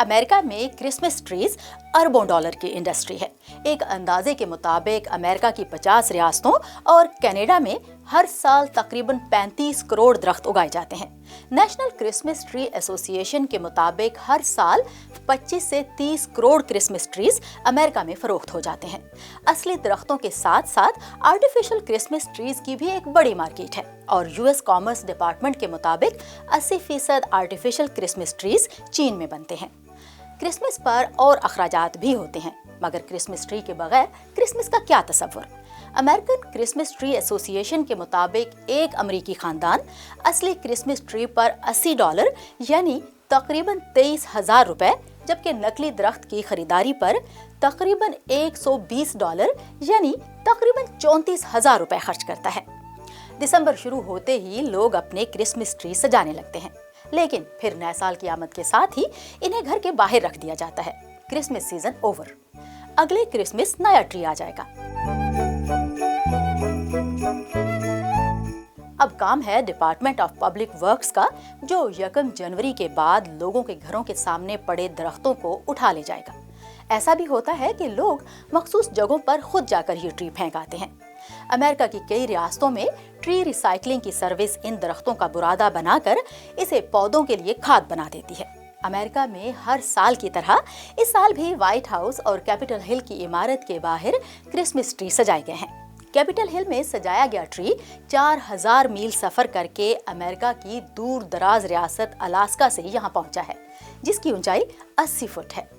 America में Christmas trees अरबों dollar की इंडस्ट्री है। एक अंदाजे के मुताबिक अमेरिका की 50 रियासतों और कनाडा में हर साल तकरीबन 35 करोड़ दरख्त उगाए जाते हैं। नेशनल क्रिसमस ट्री एसोसिएशन के मुताबिक हर साल 25 से 30 करोड़ क्रिसमस ट्रीज अमेरिका में फरोख्त हो जाते हैं। असली दरख्तों के साथ साथ आर्टिफिशियल क्रिसमस ट्रीज की भी एक बड़ी मार्केट है और यूएस कॉमर्स डिपार्टमेंट के मुताबिक 80% आर्टिफिशियल क्रिसमस ट्रीज चीन में बनते हैं। क्रिसमस पर और अखराजात भी होते हैं, मगर क्रिसमस ट्री के बगैर क्रिसमस का क्या तस्वर। अमेरिकन क्रिसमस ट्री एसोसिएशन के मुताबिक एक अमेरिकी खानदान असली क्रिसमस ट्री पर $80 यानी तकरीबन 23,000 रुपए, जबकि नकली दरख्त की खरीदारी पर तकरीबन $120 यानी तकरीबन 34,000 रुपए खर्च करता है। दिसंबर शुरू होते ही लोग अपने क्रिसमस ट्री सजाने लगते हैं, लेकिन फिर नए साल की आमद के साथ ही इन्हें घर के बाहर रख दिया जाता है। क्रिसमस सीजन ओवर, अगले क्रिसमस नया ट्री आ जाएगा। अब काम है डिपार्टमेंट ऑफ पब्लिक वर्क्स का, जो 1 जनवरी के बाद लोगों के घरों के सामने पड़े दरख्तों को उठा ले जाएगा। ऐसा भी होता है कि लोग मखसूस जगहों पर खुद जाकर ये ट्री फेंक आते हैं। अमेरिका की कई रियासतों में ट्री रिसाइकलिंग की सर्विस इन दरख्तों का बुरादा बनाकर इसे पौधों के लिए खाद बना देती है। अमेरिका में हर साल की तरह इस साल भी व्हाइट हाउस और कैपिटल हिल की इमारत के बाहर क्रिसमस ट्री सजाए गए हैं। कैपिटल हिल में सजाया गया ट्री 4000 मील सफर करके अमेरिका की दूर दराज रियासत अलास्का से यहाँ पहुंचा है, जिसकी ऊंचाई 80 फुट है।